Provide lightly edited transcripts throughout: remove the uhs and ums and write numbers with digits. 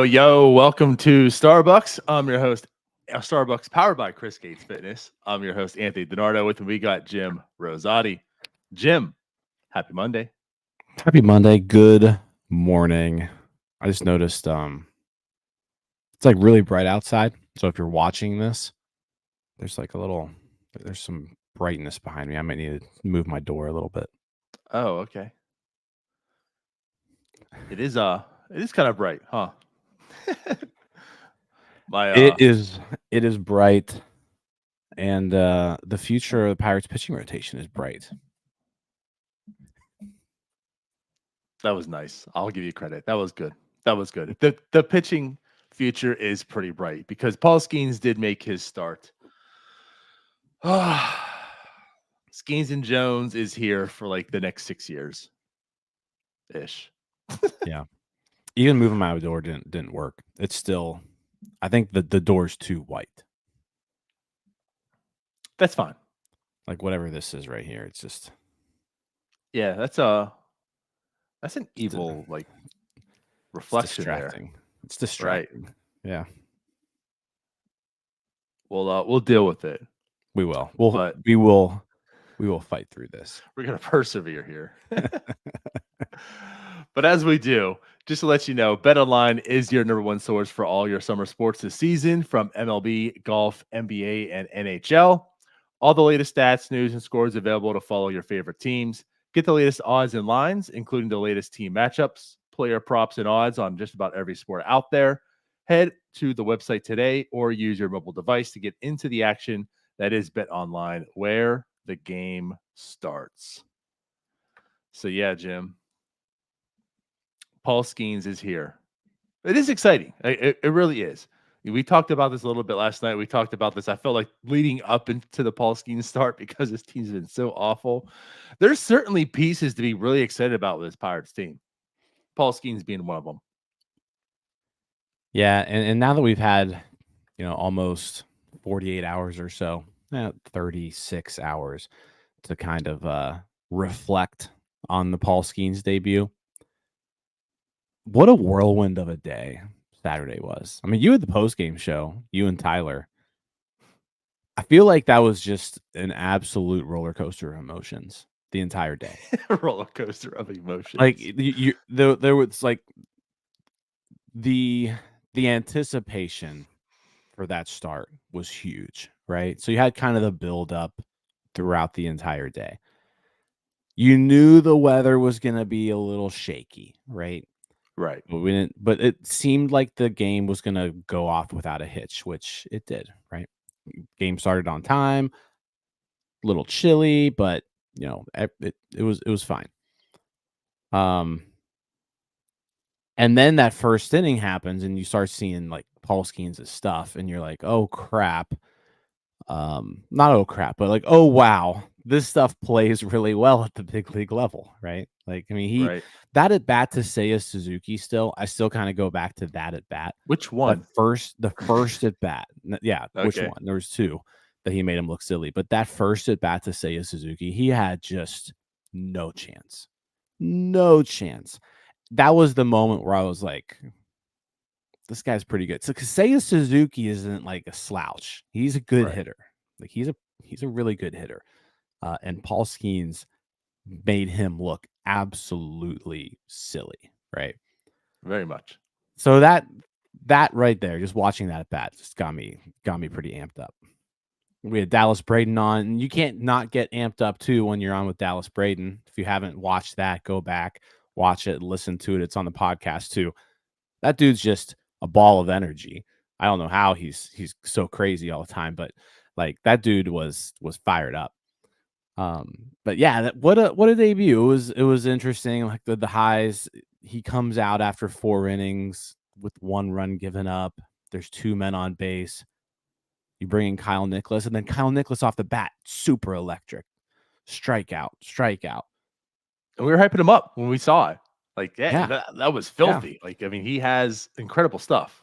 Yo, welcome to Starbucks. I'm your host, Starbucks powered by Chris Gates Fitness. I'm your host, Anthony DiNardo. With me, we got Jim Rosati. Jim, happy Monday. Happy Monday. Good morning. I just noticed it's like really bright outside. So if you're watching this, there's some brightness behind me. I might need to move my door a little bit. Oh, okay. It is kind of bright, huh? It is bright, and the future of the Pirates pitching rotation is bright. That was nice. I'll give you credit. That was good. The pitching future is pretty bright because Paul Skenes did make his start. Skenes and Jones is here for like the next 6 years ish. Yeah. Even moving my door didn't work. It's still, I think the door's too white. That's fine. Like whatever this is right here, it's just. Yeah, that's an evil like reflection there. It's distracting. Right. Yeah. We'll deal with it. We will. We will fight through this. We're gonna persevere here. But as we do, just to let you know, BetOnline is your number one source for all your summer sports this season, from MLB, golf, NBA, and NHL. All the latest stats, news, and scores available to follow your favorite teams. Get the latest odds and lines, including the latest team matchups, player props, and odds on just about every sport out there. Head to the website today or use your mobile device to get into the action that is BetOnline, where the game starts. So yeah, Jim. Paul Skenes is here. It is exciting. It really is. We talked about this a little bit last night. We talked about this. I felt like leading up into the Paul Skenes start because this team's been so awful. There's certainly pieces to be really excited about with this Pirates team. Paul Skenes being one of them. Yeah, and now that we've had, almost 48 hours or so, 36 hours to kind of reflect on the Paul Skenes debut. What a whirlwind of a day Saturday was. I mean, you had the post-game show, you and Tyler. I feel like that was just an absolute roller coaster of emotions the entire day. Roller coaster of emotions. Like there was like the anticipation for that start was huge, right? So you had kind of the build up throughout the entire day. You knew the weather was going to be a little shaky, right? Right. But we didn't, but it seemed like the game was going to go off without a hitch, which it did, right? Game started on time, a little chilly, but it was fine. And then that first inning happens and you start seeing like Paul Skenes' stuff and you're like, oh crap. Not oh crap, but like, oh wow, this stuff plays really well at the big league level, right? Like, I mean, that at bat to Seiya Suzuki I still kind of go back to that at bat. Which one? The first at bat. Yeah, okay. Which one? There was two that he made him look silly, but that first at bat to Seiya Suzuki, he had just no chance. No chance. That was the moment where I was like, this guy's pretty good. So Seiya Suzuki isn't like a slouch. He's a good hitter. Like he's a really good hitter. And Paul Skenes made him look absolutely silly, right? Very much. So that right there, just watching that at bat, just got me pretty amped up. We had Dallas Braden on, and you can't not get amped up too when you're on with Dallas Braden. If you haven't watched that, go back, watch it, listen to it. It's on the podcast too. That dude's just a ball of energy. I don't know how he's so crazy all the time, but like that dude was fired up. But yeah, what a debut. It was interesting. Like the highs. He comes out after 4 innings with 1 run given up. There's 2 men on base. You bring in Kyle Nicholas, and then Kyle Nicholas off the bat, super electric. Strikeout. And we were hyping him up when we saw it. Like, Yeah. that was filthy. Like, I mean, he has incredible stuff.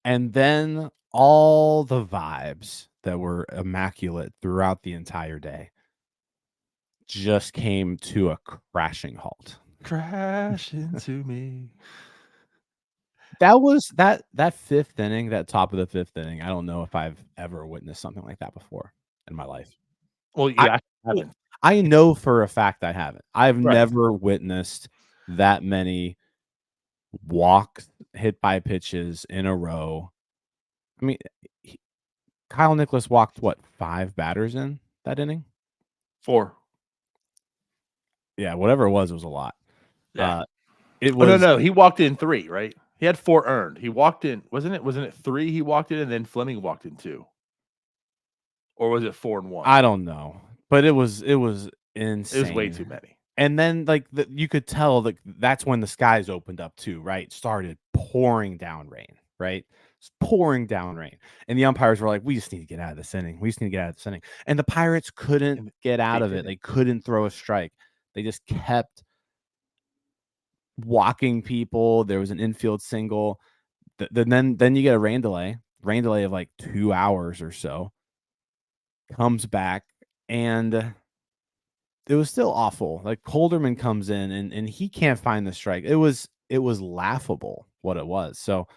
And then all the vibes that were immaculate throughout the entire day just came to a crashing halt. Crash into me. That was that 5th inning, that top of the 5th inning. I don't know if I've ever witnessed something like that before in my life. Well, you haven't. I know for a fact I haven't. I've Right. never witnessed that many walks, hit by pitches in a row. I mean, Kyle Nicholas walked, what, 5 batters in that inning? 4. Yeah, whatever it was a lot. Yeah. It was no. He walked in 3, right? He had 4 earned. He walked in, wasn't it 3 he walked in, and then Fleming walked in 2? Or was it 4 and 1? I don't know, but it was insane. It was way too many. And then, like, you could tell that that's when the skies opened up too, right? Started pouring down rain, right? It's pouring down rain. And the umpires were like, we just need to get out of this inning. And the Pirates couldn't get out of it. They couldn't throw a strike. They just kept walking people. There was an infield single. Then you get a rain delay of like 2 hours or so. Comes back, and it was still awful. Like, Holderman comes in and he can't find the strike. It was laughable what it was. So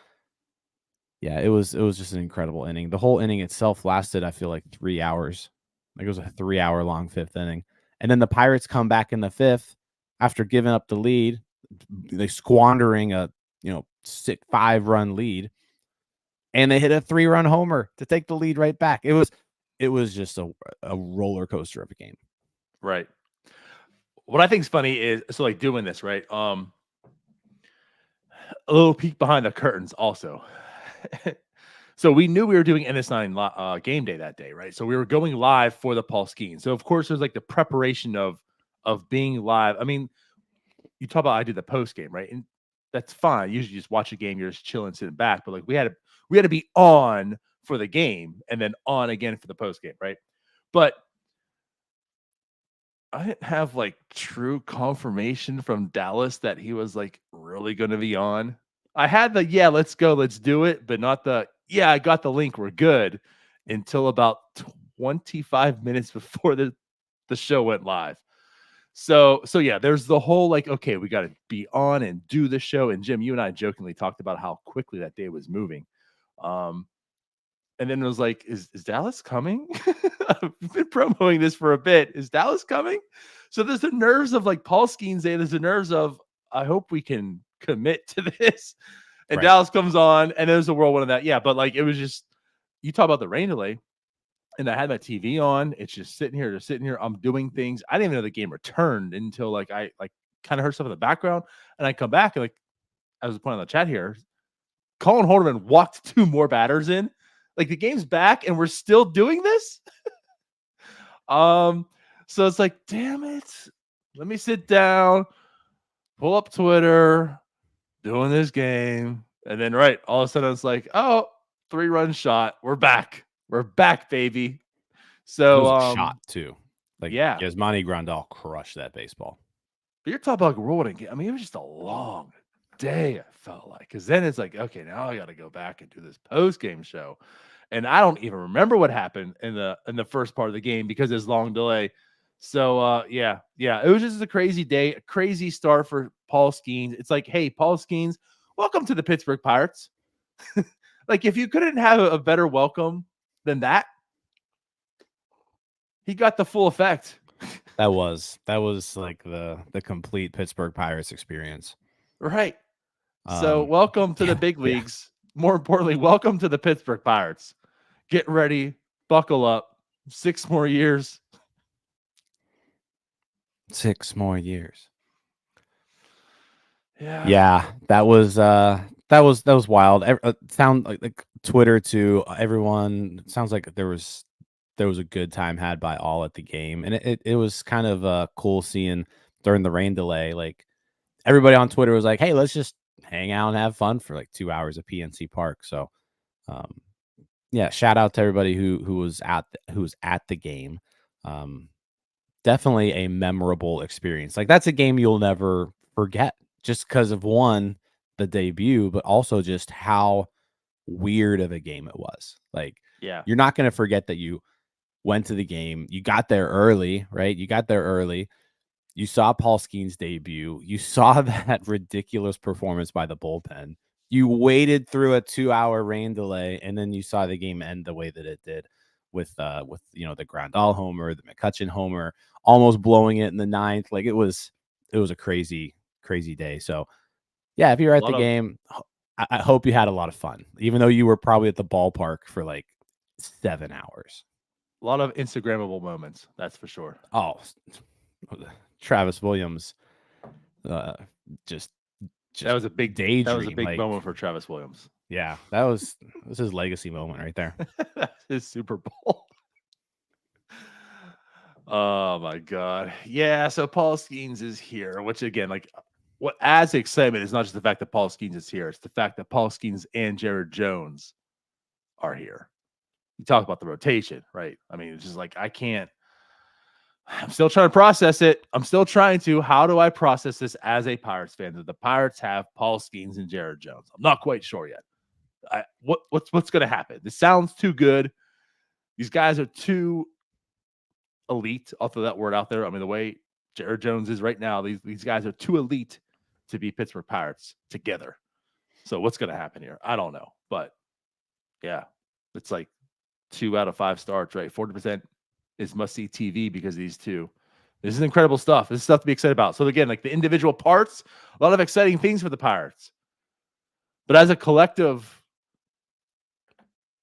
yeah, it was just an incredible inning. The whole inning itself lasted, I feel like, 3 hours. Like, it was a 3-hour long 5th inning. And then the Pirates come back in the 5th after giving up the lead, they squandering a 5-run lead, and they hit a 3-run homer to take the lead right back. It was just a roller coaster of a game. Right. What I think is funny is, so like doing this, right? A little peek behind the curtains also. So we knew we were doing NS9 game day that day, right? So we were going live for the Paul Skenes. So of course there's like the preparation of being live. I mean, you talk about I did the post game, right? And that's fine. Usually just watch a game, you're just chilling, sitting back. But like we had to be on for the game and then on again for the post game, right? But I didn't have like true confirmation from Dallas that he was like really going to be on. I had the, yeah, let's go, let's do it, but not the, yeah, I got the link, we're good, until about 25 minutes before the show went live. So yeah, there's the whole like, okay, we got to be on and do the show. And Jim, you and I jokingly talked about how quickly that day was moving. And then it was like, is Dallas coming? I've been promoting this for a bit. Is Dallas coming? So there's the nerves of like Paul Skenes Day. There's the nerves of, I hope we can commit to this. And right. Dallas comes on, and there's a whirlwind of that. Yeah, but like it was just, you talk about the rain delay, and I had my TV on. It's just sitting here. I'm doing things. I didn't even know the game returned until like I like kind of heard stuff in the background, and I come back and like, I was pointing on the chat here, Colin Holderman walked 2 more batters in. Like the game's back and we're still doing this. So it's like, damn it. Let me sit down, pull up Twitter, doing this game. And then right, all of a sudden it's like, oh, 3-run shot. We're back. We're back, baby. So it was a shot too. Like, yeah, Yasmani Grandal crushed that baseball. But you're talking about rolling game. I mean, it was just a long day, I felt like. Because then it's like, okay, now I got to go back and do this post-game show. And I don't even remember what happened in the first part of the game because there's long delay. So yeah, it was just a crazy day, a crazy start for Paul Skenes. It's like, hey, Paul Skenes, welcome to the Pittsburgh Pirates. Like, if you couldn't have a better welcome than that, he got the full effect. That was like the complete Pittsburgh Pirates experience. Right. So welcome to the big leagues. More importantly, welcome to the Pittsburgh Pirates. Get ready, buckle up. 6 more years. 6 more years. Yeah. Yeah, that was wild. Sound like Twitter to everyone. It sounds like there was there was a good time had by all at the game, and it was kind of cool seeing during the rain delay, like everybody on Twitter was like, "Hey, let's just hang out and have fun for like 2 hours at PNC Park." So, um, yeah, shout out to everybody who was at the game. Um, Definitely a memorable experience. Like that's a game you'll never forget, just because of one, the debut, but also just how weird of a game it was. Like, Yeah. you're not going to forget that you went to the game. You got there early, right? You got there early. You saw Paul Skenes' debut. You saw that ridiculous performance by the bullpen. You waited through a 2-hour rain delay, and then you saw the game end the way that it did with the Grandal homer, the McCutchen homer, almost blowing it in the ninth. Like it was a crazy, crazy day. So yeah, if you're at the game, I hope you had a lot of fun, even though you were probably at the ballpark for like 7 hours. A lot of Instagrammable moments, that's for sure. Oh, Travis Williams, just that was a big daydream. That was a big moment for Travis Williams. Yeah, that was his legacy moment right there. That's his Super Bowl. Oh my God. Yeah. So Paul Skenes is here, which again, like what adds excitement is not just the fact that Paul Skenes is here, it's the fact that Paul Skenes and Jared Jones are here. You talk about the rotation, right? I mean, it's just like I'm still trying to process it. How do I process this as a Pirates fan that the Pirates have Paul Skenes and Jared Jones? I'm not quite sure yet. What's going to happen? This sounds too good. These guys are too elite. I'll throw that word out there. I mean, the way Jared Jones is right now, these guys are too elite to be Pittsburgh Pirates together. So what's going to happen here? I don't know. But yeah, it's like 2 out of 5 starts, right? 40% is must-see TV because of these two. This is incredible stuff. This is stuff to be excited about. So again, like the individual parts, a lot of exciting things for the Pirates. But as a collective,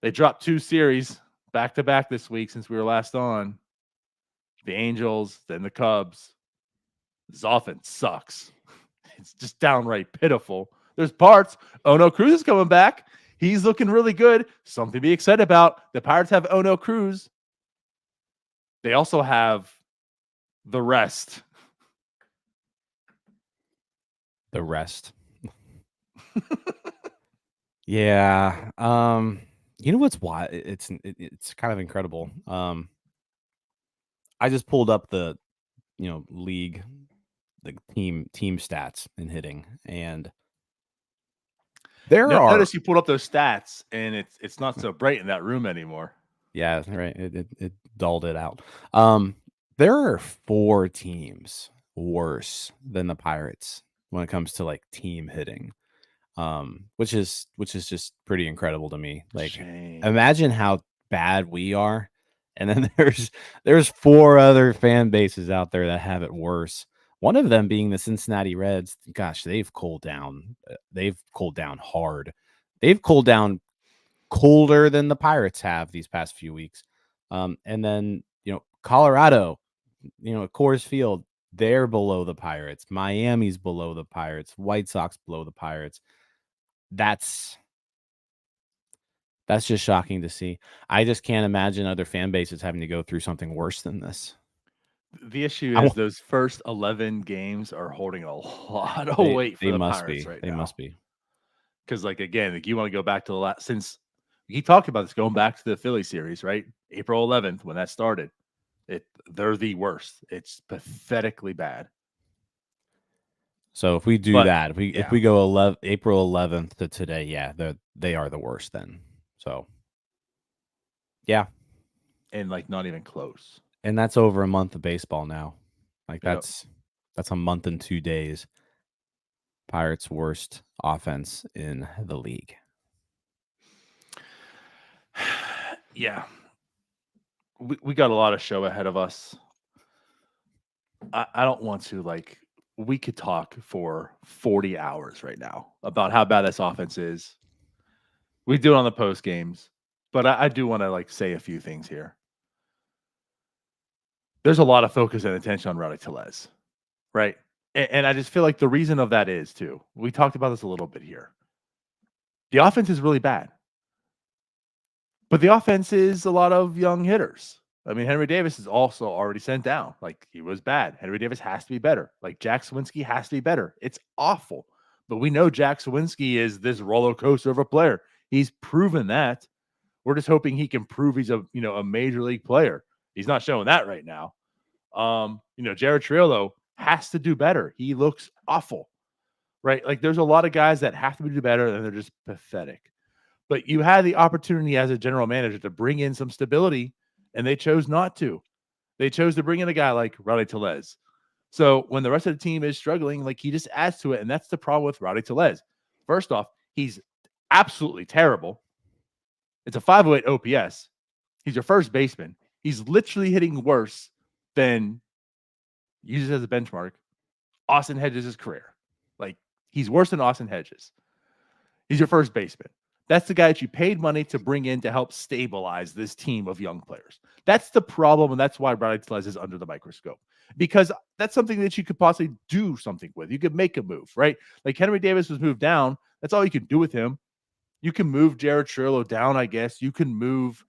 they dropped 2 series back-to-back this week since we were last on. The Angels, then the Cubs. This offense sucks. It's just downright pitiful. There's parts. Ono Cruz is coming back. He's looking really good. Something to be excited about. The Pirates have Ono Cruz. They also have the rest. The rest. Yeah. You know what's why it's kind of incredible. I just pulled up the league, the team stats in hitting, and notice you pulled up those stats and it's not so bright in that room anymore. Yeah, right. It dulled it out. There are 4 teams worse than the Pirates when it comes to like team hitting. Which is just pretty incredible to me. Like, imagine how bad we are, and then there's 4 other fan bases out there that have it worse. One of them being the Cincinnati Reds. Gosh, they've cooled down. They've cooled down hard. They've cooled down colder than the Pirates have these past few weeks. And then Colorado, at Coors Field, they're below the Pirates. Miami's below the Pirates. White Sox below the Pirates. That's just shocking to see. I just can't imagine other fan bases having to go through something worse than this. The issue is those first 11 games are holding a lot of weight for the Pirates right now. They must be. Because, like, again, like you want to go back to the last, since he talked about this, going back to the Philly series, right? April 11th, when that started, they're the worst. It's pathetically bad. So if we do that, if we go April 11th to today, yeah, they are the worst then. So, yeah. And, like, not even close. And that's over a month of baseball now. Like, that's a month and 2 days. Pirates' worst offense in the league. Yeah. We got a lot of show ahead of us. I don't want to, like, we could talk for 40 hours right now about how bad this offense is. We do it on the post games, but I do want to, like, say a few things here. There's a lot of focus and attention on Rowdy Tellez, right? And I just feel like the reason of that is, too, we talked about this a little bit here. The offense is really bad. But the offense is a lot of young hitters. I mean, Henry Davis is also already sent down. Like, he was bad. Henry Davis has to be better. Like, Jack Swinsky has to be better. It's awful. But we know Jack Swinsky is this roller coaster of a player. He's proven that. We're just hoping he can prove he's a major league player. He's not showing that right now. Jared Triolo has to do better. He looks awful, right? Like, there's a lot of guys that have to do better, and they're just pathetic. But you had the opportunity as a general manager to bring in some stability, and they chose not to. They chose to bring in a guy like Rowdy Tellez. So when the rest of the team is struggling, like, he just adds to it, and that's the problem with Rowdy Tellez. First off, he's absolutely terrible. It's a 508 OPS. He's your first baseman. He's literally hitting worse than, use it as a benchmark, Austin Hedges' career. Like, he's worse than Austin Hedges. He's your first baseman. That's the guy that you paid money to bring in to help stabilize this team of young players. That's the problem, and that's why Rowdy Tellez is under the microscope. Because that's something that you could possibly do something with. You could make a move, right? Like, Henry Davis was moved down. That's all you can do with him. You can move Jared Triolo down, I guess. You can move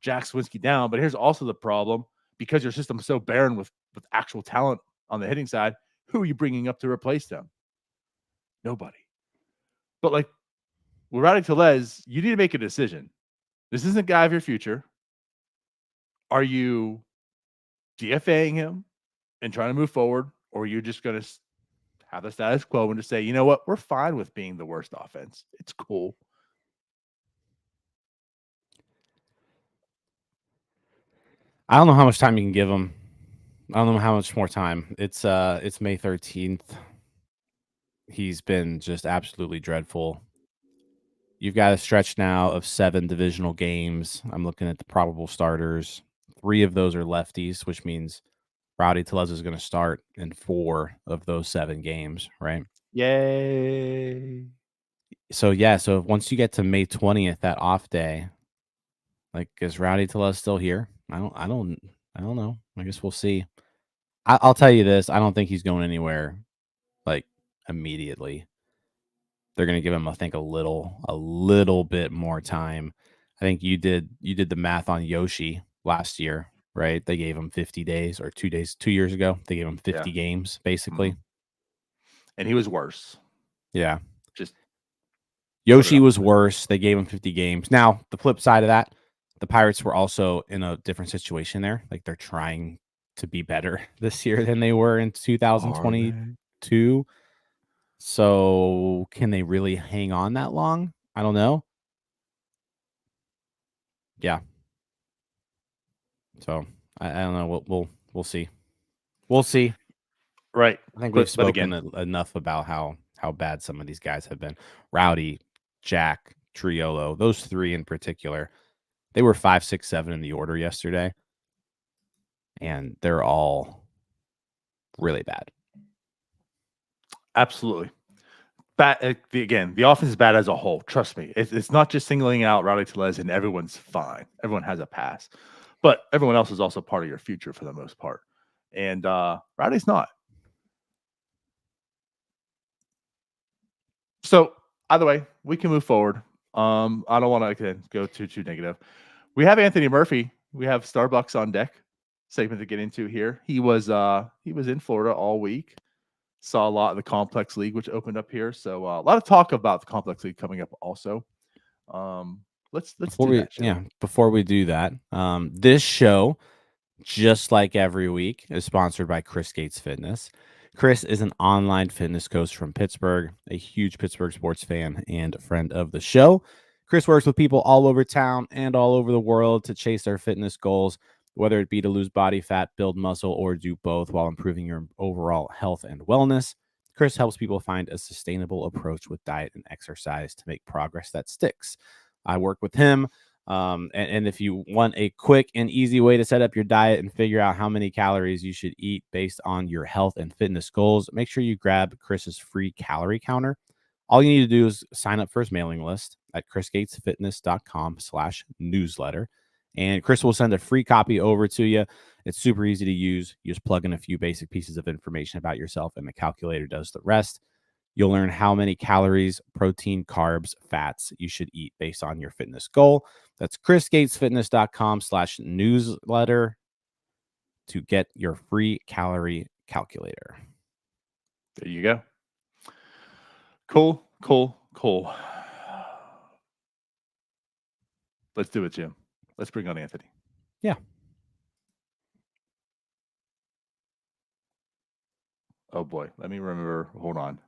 Jack Swinsky down. But here's also the problem. Because your system is so barren with actual talent on the hitting side, who are you bringing up to replace them? Nobody. But, like, with Rowdy Tellez, you need to make a decision. This isn't a guy of your future. Are you DFAing him and trying to move forward, or are you just going to have the status quo and just say, you know what, we're fine with being the worst offense. It's cool. I don't know how much time you can give him. I don't know how much more time. It's May 13th. He's been just absolutely dreadful. You've got a stretch now of 7 divisional games. I'm looking at the probable starters. 3 of those are lefties, which means Rowdy Tellez is going to start in 4 of those 7 games, right? Yay. So once you get to May 20th, that off day, like, is Rowdy Tellez still here? I don't know. I guess we'll see. I'll tell you this. I don't think he's going anywhere, like, immediately. They're going to give him, I think, a little bit more time. I think you did the math on Yoshi last year, right? They gave him 50 days or 2 years ago. They gave him 50 games, basically. And he was worse. Yeah. Just Yoshi was worse. They gave him 50 games. Now, the flip side of that, the Pirates were also in a different situation there. Like, they're trying to be better this year than they were in 2022. So can they really hang on that long? I don't know. Yeah. So I don't know. We'll see. We'll see. Right. I think we've spoken enough about how bad some of these guys have been. Rowdy, Jack, Triolo, those 3 in particular. They were 5, 6, 7 in the order yesterday, and they're all really bad. Absolutely. Bad. Again, the offense is bad as a whole. Trust me. It's not just singling out Rowdy Tellez and everyone's fine. Everyone has a pass. But everyone else is also part of your future for the most part. And Rowdy's not. So, either way, we can move forward. I don't want to go too negative. We have Anthony Murphy. We have Starbucks on Deck segment to get into here. He was in Florida all week. Saw a lot of the Complex League, which opened up here. So a lot of talk about the Complex League coming up also. Let's do that. Yeah, before we do that, this show, just like every week, is sponsored by Chris Gates Fitness. Chris is an online fitness coach from Pittsburgh, a huge Pittsburgh sports fan and friend of the show. Chris works with people all over town and all over the world to chase their fitness goals, whether it be to lose body fat, build muscle, or do both while improving your overall health and wellness. Chris helps people find a sustainable approach with diet and exercise to make progress that sticks. I work with him. And if you want a quick and easy way to set up your diet and figure out how many calories you should eat based on your health and fitness goals, make sure you grab Chris's free calorie counter. All you need to do is sign up for his mailing list at chrisgatesfitness.com/newsletter. And Chris will send a free copy over to you. It's super easy to use. You just plug in a few basic pieces of information about yourself, and the calculator does the rest. You'll learn how many calories, protein, carbs, fats you should eat based on your fitness goal. That's chrisgatesfitness.com/newsletter to get your free calorie calculator. There you go. Cool. Let's do it, Jim. Let's bring on Anthony. Yeah. Oh boy, let me remember. Hold on.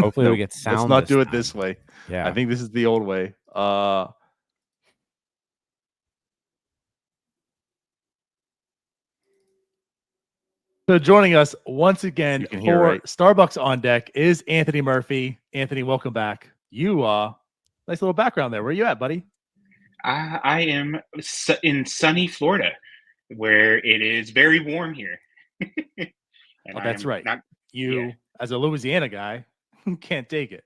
Hopefully we get sound. Let's not do it this way. Yeah. I think this is the old way. So joining us once again for Starbucks on Deck is Anthony Murphy. Anthony, welcome back. You nice little background there. Where are you at, buddy? I am in sunny Florida, where it is very warm here. And that's right. As a Louisiana guy, can't take it.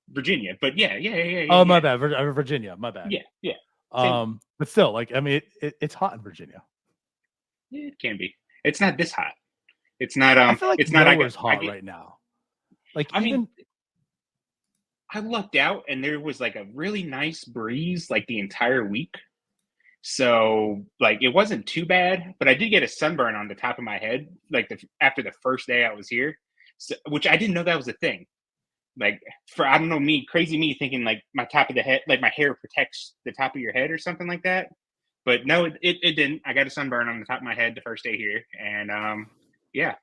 Virginia, but yeah. Oh, my bad. Virginia, my bad. Yeah. But still, like, I mean, it's hot in Virginia. Yeah, it can be. It's not this hot. It's not. I feel like it's not hot right now. Like, I mean, I lucked out, and there was like a really nice breeze like the entire week. So like it wasn't too bad, but I did get a sunburn on the top of my head like after the first day I was here, which I didn't know that was a thing. Like I don't know, crazy me thinking like my top of the head, like my hair protects the top of your head or something like that. But no, it didn't. I got a sunburn on the top of my head the first day here, and yeah.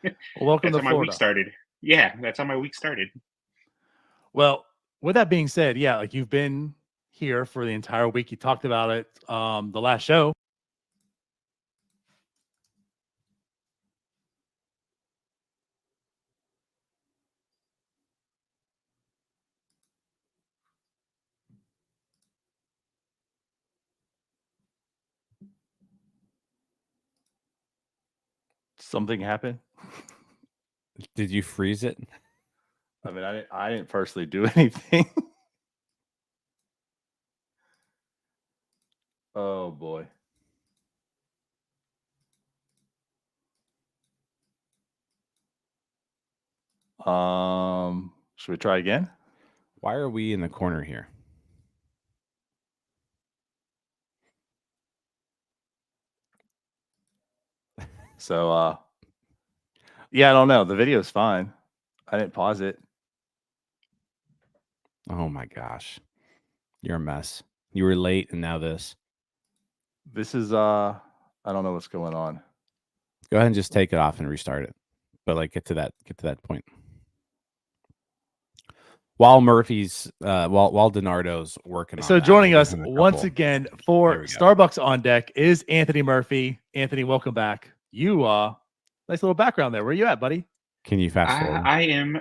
Well, welcome to Florida. My week started. Yeah, that's how my week started. Well, with that being said, yeah, like you've been here for the entire week. You talked about it the last show. Something happened. Did you freeze it? I mean, I didn't personally do anything. Oh boy. Should we try again? Why are we in the corner here? So yeah, I don't know. The video is fine. I didn't pause it. Oh my gosh. You're a mess. You were late and now this. This is I don't know what's going on. Go ahead and just take it off and restart it. But like get to that point. While Murphy's while DiNardo's working on so joining us once again for Starbucks on Deck is Anthony Murphy. Anthony, welcome back. You nice little background there. Where are you at, buddy? Can you fast forward? I am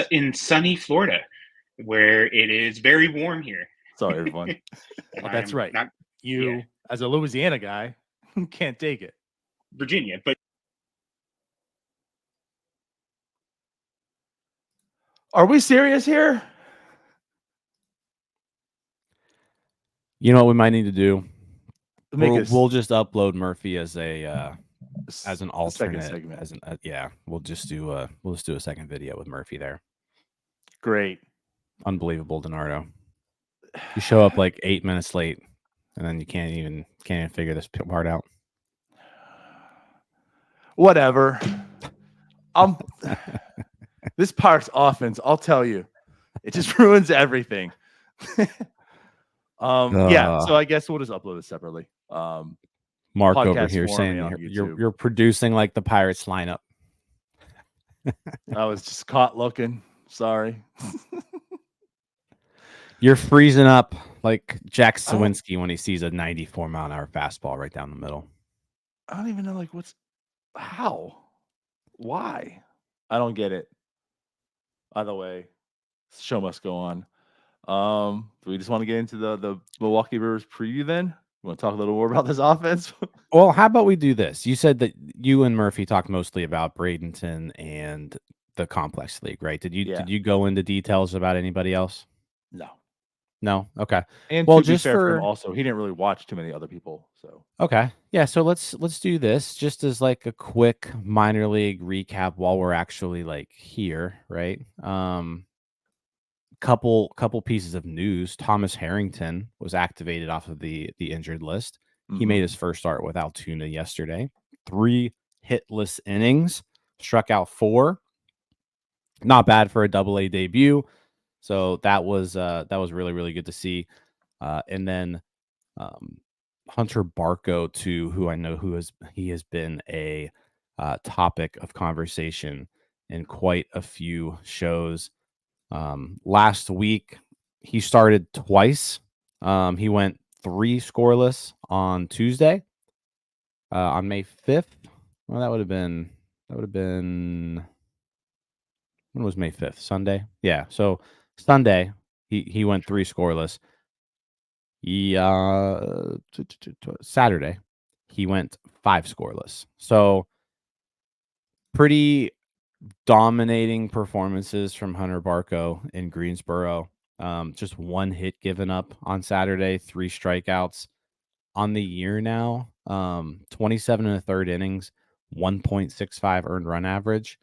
in sunny Florida, where it is very warm here. Sorry, everyone. Well, that's right. As a Louisiana guy, can't take it. Virginia, but are we serious here? You know what we might need to do? We'll just upload Murphy as an alternate segment. We'll just do a second video with Murphy there. Great. Unbelievable, DiNardo. You show up like 8 minutes late, and then you can't even figure this part out. Whatever. This Pirates offense, I'll tell you, it just ruins everything. Yeah, so I guess we'll just upload it separately. Mark over here saying you're producing like the Pirates lineup. I was just caught looking. Sorry. You're freezing up like Jack Sawinski when he sees a 94-mile-an-hour fastball right down the middle. I don't even know how, why. I don't get it. Either way, the show must go on. Do we just want to get into the Milwaukee Brewers preview then? You want to talk a little more about this offense? Well, how about we do this? You said that you and Murphy talked mostly about Bradenton and the complex league, right? Did you go into details about anybody else? No. No, okay. And Well, to be just fair for him, for also he didn't really watch too many other people. So okay, yeah. So let's do this just as like a quick minor league recap while we're actually like here, right? Couple pieces of news. Thomas Harrington was activated off of the injured list. He made his first start with Altoona yesterday. 3 hitless innings, struck out 4. Not bad for a double-A debut. So that was really, really good to see. And then Hunter Barco too, who I know he has been a topic of conversation in quite a few shows. Last week he started twice. He went 3 scoreless on Tuesday. On May 5th. Well, that would have been when was May 5th? Sunday? Yeah. So Sunday he went 3 scoreless. Saturday he went 5 scoreless. So pretty dominating performances from Hunter Barco in Greensboro. Just 1 hit given up on Saturday, 3 strikeouts on the year now. 27 and a third innings, 1.65 earned run average.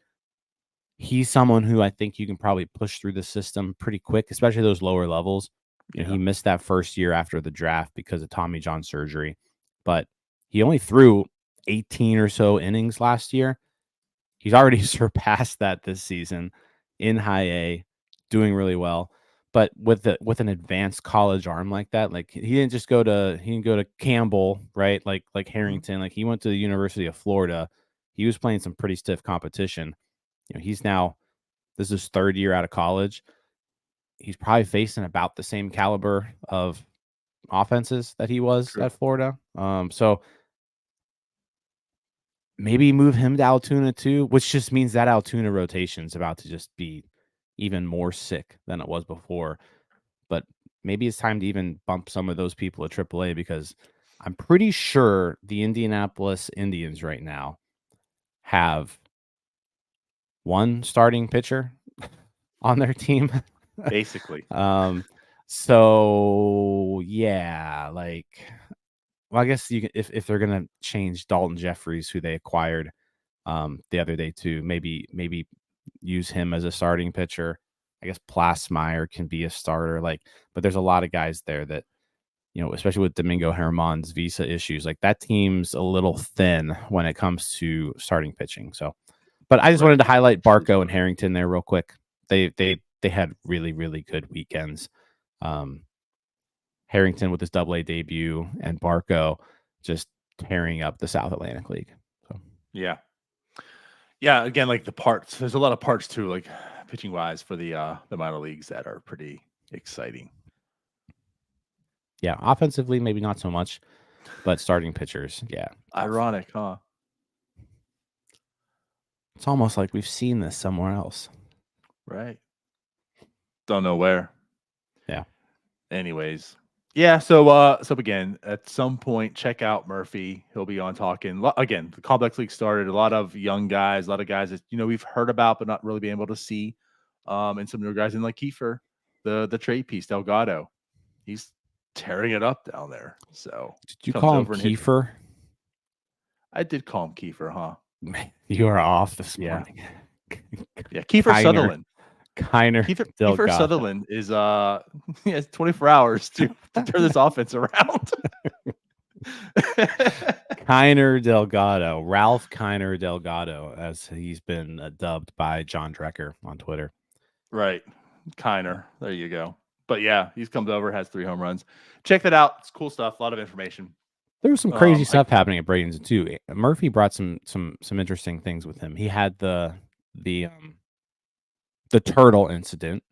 He's someone who I think you can probably push through the system pretty quick, especially those lower levels. You know, he missed that first year after the draft because of Tommy John surgery, but he only threw 18 or so innings last year. He's already surpassed that this season in high A, doing really well. But with an advanced college arm like that, like he didn't go to Campbell, right? Like Harrington, like he went to the University of Florida. He was playing some pretty stiff competition. You know, this is his 3rd year out of college. He's probably facing about the same caliber of offenses that he was at Florida. So maybe move him to Altoona too, which just means that Altoona rotation is about to just be even more sick than it was before. But maybe it's time to even bump some of those people to AAA because I'm pretty sure the Indianapolis Indians right now have 1 starting pitcher on their team. basically, So yeah, like, well, I guess you can, if they're gonna change Dalton Jeffries, who they acquired the other day too, maybe use him as a starting pitcher. I guess Plasmeyer can be a starter, like, but there's a lot of guys there that, you know, especially with Domingo Germán's visa issues, like that team's a little thin when it comes to starting pitching. So, but I just wanted to highlight Barco and Harrington there real quick. They had really, really good weekends. Harrington with his double-A debut and Barco just tearing up the South Atlantic League. So yeah. Again, like the parts, there's a lot of parts too, like pitching wise for the minor leagues that are pretty exciting. Yeah, offensively maybe not so much, but starting pitchers, yeah. Ironic, huh? It's almost like we've seen this somewhere else. Right. Don't know where. Yeah. Anyways. Yeah, so again, at some point, check out Murphy. He'll be on talking. Again, the Complex League started. A lot of young guys, a lot of guys that, you know, we've heard about but not really been able to see. And some newer guys in like Kiefer, the trade piece, Delgado. He's tearing it up down there. So did you call him Kiefer? I did call him Kiefer, huh? You are off this morning. Yeah, Kiefer Sutherland. Kiefer Sutherland is he has 24 hours to turn this offense around. Kiner Delgado, Ralph Kiner Delgado, as he's been dubbed by John Drecker on Twitter. Right, Kiner. There you go. But yeah, he's comes over, has 3 home runs. Check that out. It's cool stuff. A lot of information. There was some crazy stuff happening at Bradenton too. Murphy brought some interesting things with him. He had the turtle incident.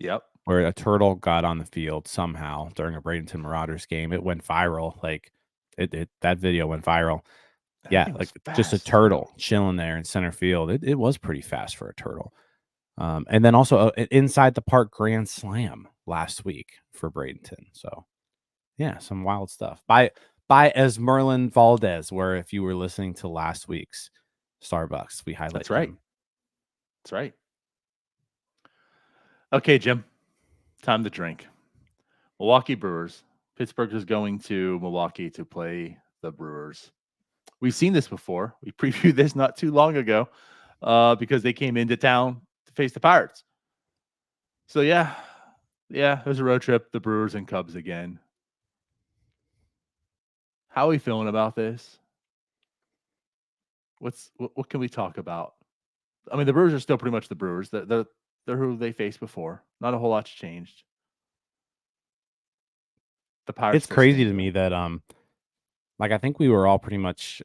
Yep. Where a turtle got on the field somehow during a Bradenton Marauders game. It went viral. Like that video went viral. Yeah, like just a turtle chilling there in center field. It was pretty fast for a turtle. And then also an inside the park grand slam last week for Bradenton. So yeah, some wild stuff. By Esmerlin Valdez, where if you were listening to last week's Starbucks, we highlighted. That's right. That's right. Okay, Jim. Time to drink. Milwaukee Brewers. Pittsburgh is going to Milwaukee to play the Brewers. We've seen this before. We previewed this not too long ago because they came into town to face the Pirates. So, yeah, there's a road trip. The Brewers and Cubs again. How are we feeling about this? What can we talk about? I mean, the Brewers are still pretty much the Brewers. They're who they faced before. Not a whole lot's changed. The Pirates. It's crazy to me that like I think we were all pretty much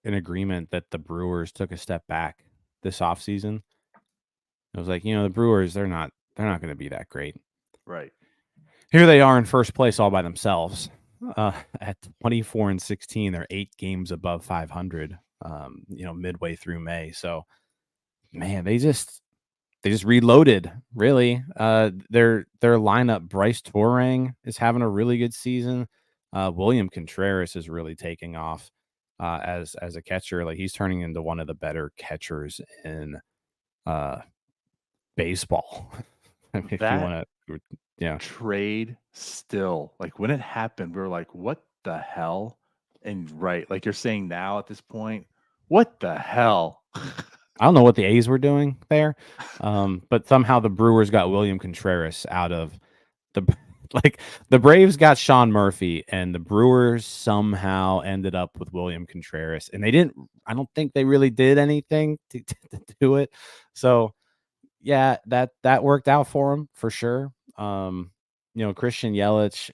in agreement that the Brewers took a step back this offseason. It was like, the Brewers, they're not going to be that great. Right. Here they are in first place all by themselves. At 24-16, they're 8 games above 500. Midway through May. So, man, they just reloaded. Really, their lineup. Bryce Torang is having a really good season. William Contreras is really taking off as a catcher. Like he's turning into one of the better catchers in baseball. I mean, if you want to, trade still, like when it happened, we were like, what the hell? And right, like you're saying now at this point, what the hell? I don't know what the A's were doing there, but somehow the Brewers got William Contreras out of the Braves got Sean Murphy, and the Brewers somehow ended up with William Contreras, and I don't think they really did anything to do it. So yeah, that worked out for him for sure. Christian Yelich,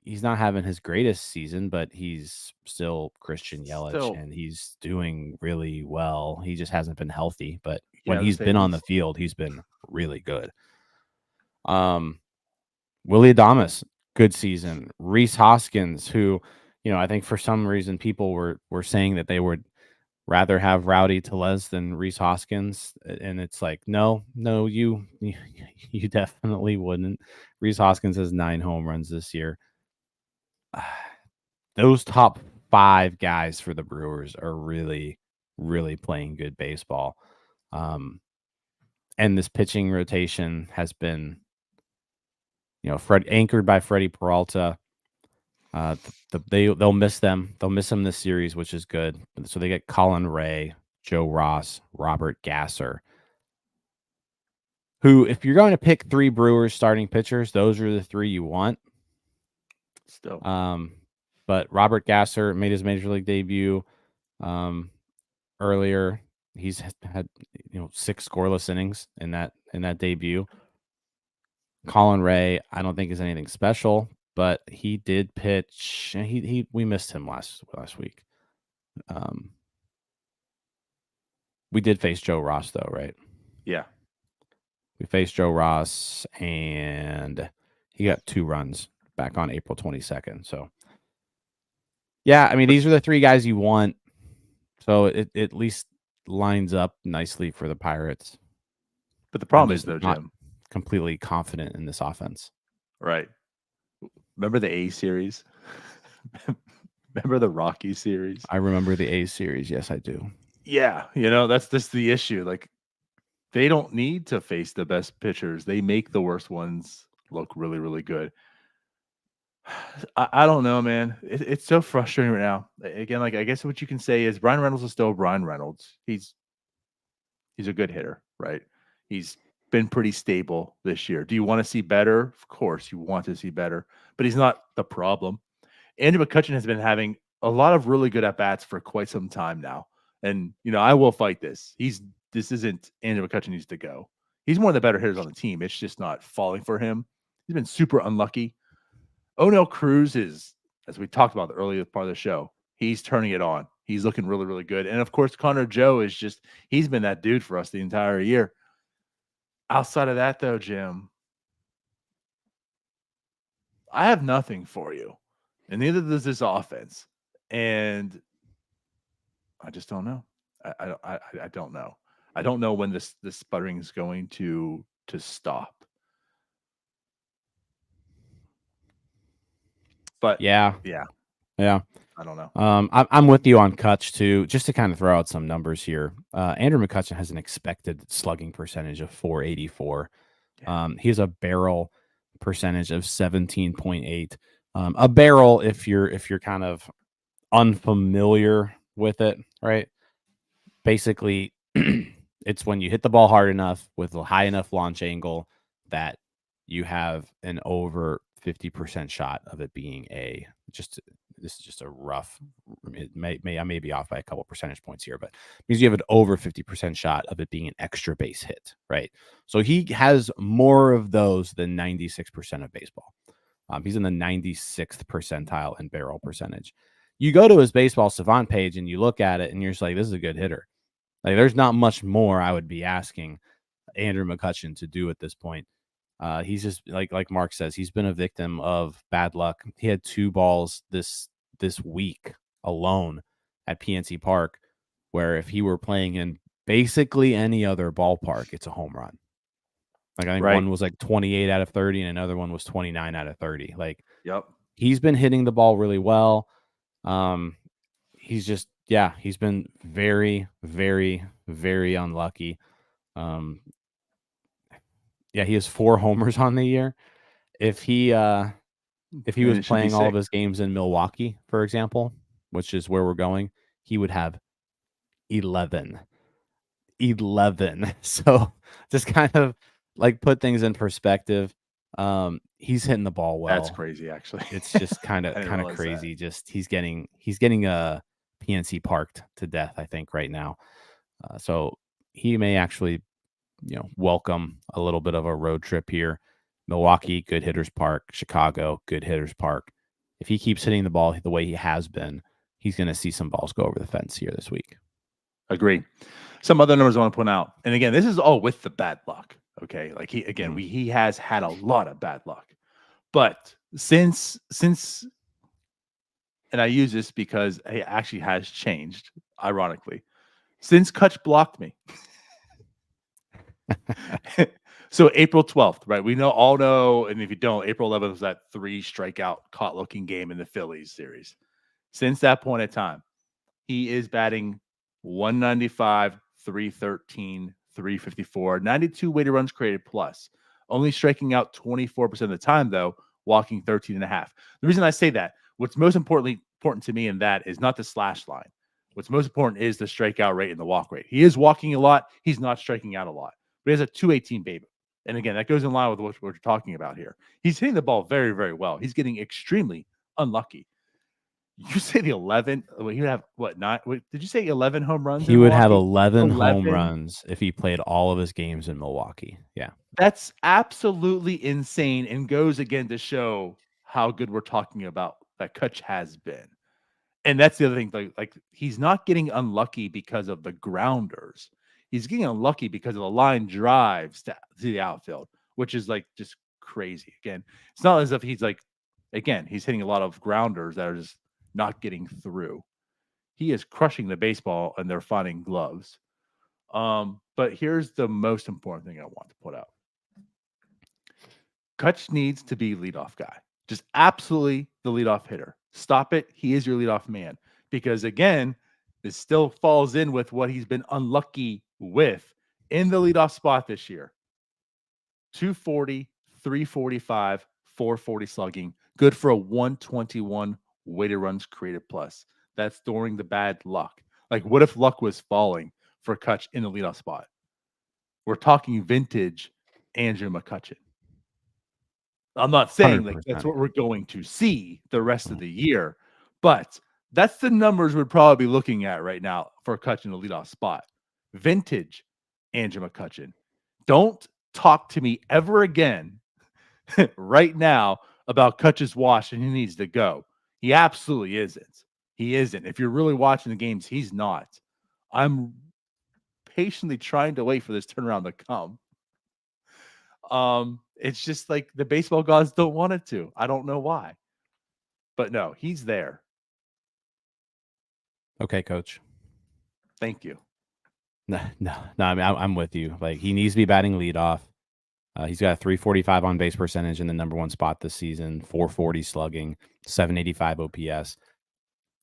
he's not having his greatest season, but he's still Christian Yelich, and he's doing really well. He just hasn't been healthy, but when he's been on the field, he's been really good. Willie Adames, good season. Rhys Hoskins, who, I think for some reason people were saying that they would rather have Rowdy Tellez than Rhys Hoskins, and it's like, no, you definitely wouldn't. Rhys Hoskins has 9 home runs this year. Those top 5 guys for the Brewers are really, really playing good baseball. And this pitching rotation has been, anchored by Freddie Peralta. They'll miss them. They'll miss him this series, which is good. So they get Colin Ray, Joe Ross, Robert Gasser, who, if you're going to pick 3 Brewers starting pitchers, those are the 3 you want. Still. But Robert Gasser made his major league debut earlier. He's had 6 scoreless innings in that debut. Colin Ray, I don't think is anything special, but he did pitch. We missed him last week. We did face Joe Ross though, right? Yeah. We faced Joe Ross, and he got 2 runs back on April 22nd. So, yeah, I mean, these are the 3 guys you want. So it at least lines up nicely for the Pirates. But the problem is, though, Jim, completely confident in this offense. Right. Remember the A series? Remember the Rocky series? I remember the A series. Yes, I do. Yeah. That's just the issue. Like, they don't need to face the best pitchers. They make the worst ones look really, really good. I don't know, man. It's so frustrating right now. Again, like, I guess what you can say is Brian Reynolds is still Brian Reynolds. He's a good hitter, right? He's been pretty stable this year. Do you want to see better? Of course, you want to see better, but he's not the problem. Andrew McCutchen has been having a lot of really good at-bats for quite some time now. And, I will fight this. This isn't Andrew McCutchen needs to go. He's one of the better hitters on the team. It's just not falling for him. He's been super unlucky. O'Neal Cruz is, as we talked about the earlier part of the show, he's turning it on. He's looking really, really good. And, of course, Connor Joe is he's been that dude for us the entire year. Outside of that, though, Jim, I have nothing for you. And neither does this offense. And I just don't know. I don't know. I don't know when this sputtering is going to stop. But yeah. I don't know. I'm with you on Kutch too. Just to kind of throw out some numbers here. Andrew McCutchen has an expected slugging percentage of .484. He has a barrel percentage of 17.8. A barrel, if you're kind of unfamiliar with it, right? Basically, it's when you hit the ball hard enough with a high enough launch angle that you have an over 50% shot of it being this is just a rough. I may be off by a couple percentage points here, but it means you have an over 50% shot of it being an extra base hit, right? So he has more of those than 96% of baseball. He's in the 96th percentile in barrel percentage. You go to his baseball savant page and you look at it and you're just like, this is a good hitter. Like, there's not much more I would be asking Andrew McCutchen to do at this point. He's just like Mark says, he's been a victim of bad luck. He had 2 balls this week alone at PNC Park, where if he were playing in basically any other ballpark, it's a home run. Like, I think one was like 28 out of 30 and another one was 29 out of 30. Like, he's been hitting the ball really well. He's just, he's been very, very, very unlucky. He has 4 homers on the year. If he was playing all of his games in Milwaukee, for example, which is where we're going, he would have 11. So just kind of like put things in perspective. He's hitting the ball well. That's crazy, actually. It's just kind of crazy. That. Just he's getting a PNC parked to death, I think, right now. So he may actually, welcome a little bit of a road trip here. Milwaukee, good hitters park. Chicago, good hitters park. If he keeps hitting the ball the way he has been, he's going to see some balls go over the fence here this week. Agree. Some other numbers I want to point out, and again, this is all with the bad luck. Okay, like he has had a lot of bad luck, but since, and I use this because it actually has changed. Ironically, since Kutch blocked me. So April 12th, right? We all know, and if you don't, April 11th was that 3 strikeout caught looking game in the Phillies series. Since that point in time, he is batting 195, 313, 354, 92 weighted runs created plus. Only striking out 24% of the time, though, walking 13 and a half. The reason I say that, what's most important to me in that is not the slash line. What's most important is the strikeout rate and the walk rate. He is walking a lot. He's not striking out a lot. But he has a 218 BABIP. And again, that goes in line with what we're talking about here. He's hitting the ball very, very well. He's getting extremely unlucky. You say the 11? He would have what? 9? Did you say 11 home runs? He would have 11 home runs if he played all of his games in Milwaukee. Yeah, that's absolutely insane, and goes again to show how good we're talking about that Kutch has been. And that's the other thing. Like he's not getting unlucky because of the grounders. He's getting unlucky because of the line drives to the outfield, which is like just crazy. Again, it's not as if he's hitting a lot of grounders that are just not getting through. He is crushing the baseball and they're finding gloves. But here's the most important thing I want to put out. Kutch needs to be leadoff guy. Just absolutely the leadoff hitter. Stop it. He is your leadoff man. Because again, this still falls in with what he's been unlucky with in the leadoff spot this year. 240, 345, 440 slugging. Good for a 121 weighted runs created plus. That's during the bad luck. Like, what if luck was falling for Kutch in the leadoff spot? We're talking vintage Andrew McCutchen. I'm not saying 100%. That's what we're going to see the rest of the year, but that's the numbers we'd probably be looking at right now for Kutch in the leadoff spot. Vintage Andrew McCutchen. Don't talk to me ever again right now about Kutch's wash and he needs to go. He absolutely isn't. He isn't. If you're really watching the games, he's not. I'm patiently trying to wait for this turnaround to come. It's just like the baseball gods don't want it to. I don't know why. But no, he's there. Okay, coach. Thank you. No. I mean, I'm with you. Like, he needs to be batting leadoff. He's got a 345 on base percentage in the number 1 spot this season, 440 slugging, 785 OPS.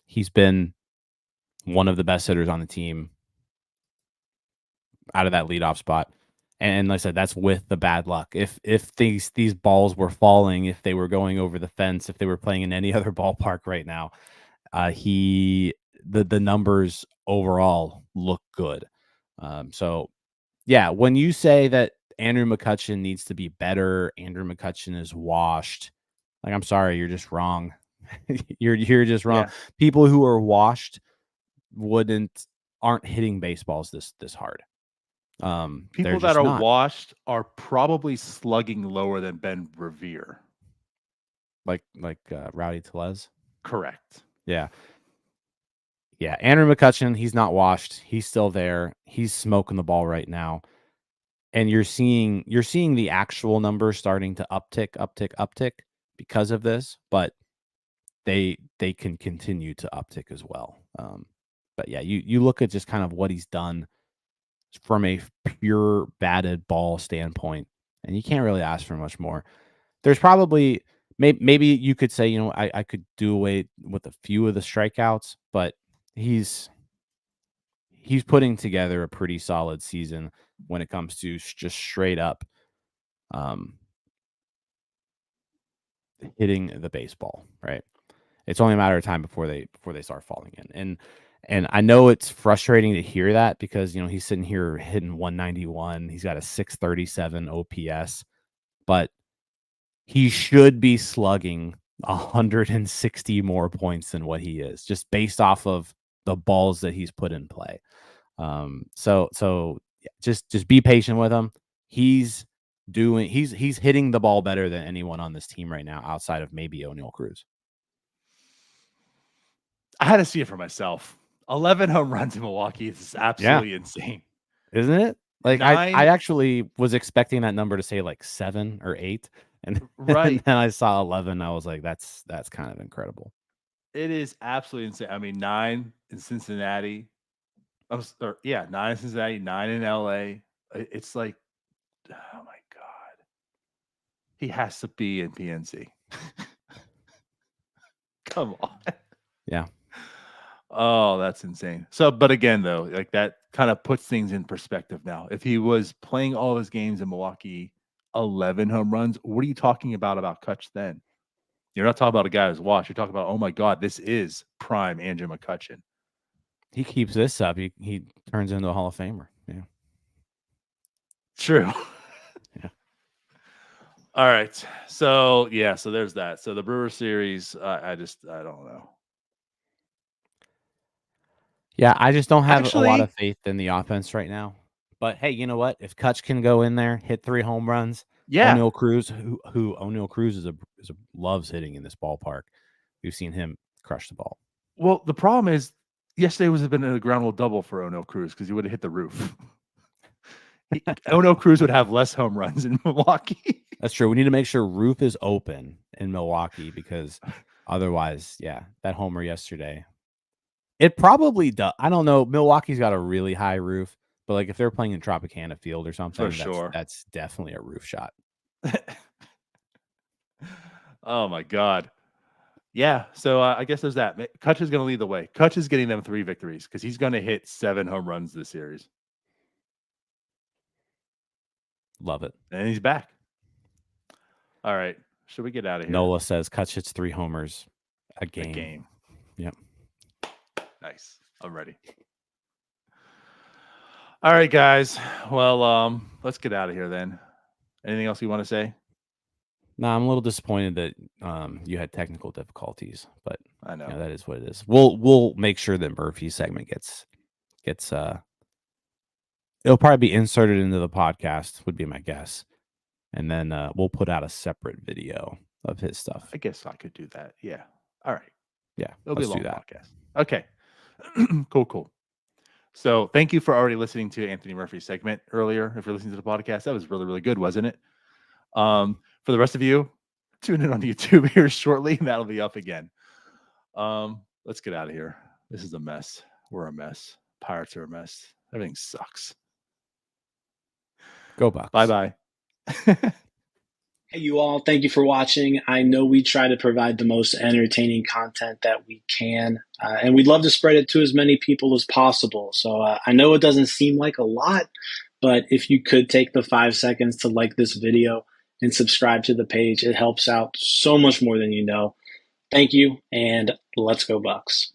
He's been one of the best hitters on the team out of that leadoff spot. And like I said, that's with the bad luck. If these balls were falling, if they were going over the fence, if they were playing in any other ballpark right now, the numbers overall look good. So yeah, when you say that Andrew McCutchen needs to be better, Andrew McCutchen is washed. Like, I'm sorry, you're just wrong. you're just wrong. Yeah. People who are washed aren't hitting baseballs this hard. People that are washed are probably slugging lower than Ben Revere. Like Rowdy Tellez? Correct. Yeah. Yeah, Andrew McCutchen, he's not washed. He's still there. He's smoking the ball right now. And you're seeing the actual numbers starting to uptick because of this, but they can continue to uptick as well. But yeah, you look at just kind of what he's done from a pure batted ball standpoint, and you can't really ask for much more. There's probably maybe you could say, you know, I could do away with a few of the strikeouts, but he's putting together a pretty solid season when it comes to just straight up hitting the baseball, right? It's only a matter of time before they start falling in. And I know it's frustrating to hear that because, you know, he's sitting here hitting 191. He's got a 637 OPS, but he should be slugging 160 more points than what he is, just based off of the balls that he's put in play. So yeah, just be patient with him. He's hitting the ball better than anyone on this team right now, outside of maybe O'Neal Cruz. I had to see it for myself. 11 home runs in Milwaukee is absolutely insane, isn't it? Like, 9, I actually was expecting that number to say like 7 or 8, and right. And then I saw 11. I was like, that's kind of incredible. It is absolutely insane. I mean, 9 in Cincinnati. 9 in Cincinnati, 9 in LA. It's like, oh my God. He has to be in PNC. Come on. Yeah. Oh, that's insane. So, but again, though, like that kind of puts things in perspective now. If he was playing all his games in Milwaukee, 11 home runs, what are you talking about Kutch then? You're not talking about a guy who's washed. You're talking about, oh my God, this is prime Andrew McCutchen. He keeps this up. He turns into a Hall of Famer. Yeah. True. Yeah. All right. So, yeah, so there's that. So the Brewers series, I don't know. Yeah, I just don't have a lot of faith in the offense right now. But hey, you know what? If Kutch can go in there, hit 3 home runs, O'Neal Cruz, who O'Neal Cruz loves hitting in this ballpark. We've seen him crush the ball. Well, the problem is yesterday would have been a ground rule double for O'Neal Cruz because he would have hit the roof. O'Neal Cruz would have less home runs in Milwaukee. That's true. We need to make sure roof is open in Milwaukee because otherwise, yeah, that homer yesterday. It probably does. I don't know. Milwaukee's got a really high roof, but like if they're playing in Tropicana Field or something, that's definitely a roof shot. Oh my God. Yeah. So I guess there's that. Kutch is going to lead the way. Kutch is getting them 3 victories because he's going to hit 7 home runs this series. Love it. And he's back. All right. Should we get out of here? Nola says Kutch hits 3 homers a game. Yep. Nice. I'm ready. All right, guys. Well, let's get out of here then. Anything else you want to say? No, I'm a little disappointed that you had technical difficulties, but I know that is what it is. We'll make sure that Murphy's segment gets it'll probably be inserted into the podcast, would be my guess. And then we'll put out a separate video of his stuff. I guess I could do that. Yeah. All right. Yeah. It'll be a long podcast. Okay. Cool. So thank you for already listening to Anthony Murphy's segment earlier. If you're listening to the podcast, that was really, really good, wasn't it? For the rest of you, tune in on YouTube here shortly, and that'll be up again. Let's get out of here. This is a mess. We're a mess. Pirates are a mess. Everything sucks. Go Bucks. Bye-bye. Hey, you all. Thank you for watching. I know we try to provide the most entertaining content that we can, and we'd love to spread it to as many people as possible. So I know it doesn't seem like a lot, but if you could take the 5 seconds to like this video and subscribe to the page, it helps out so much more than you know. Thank you, and let's go Bucks.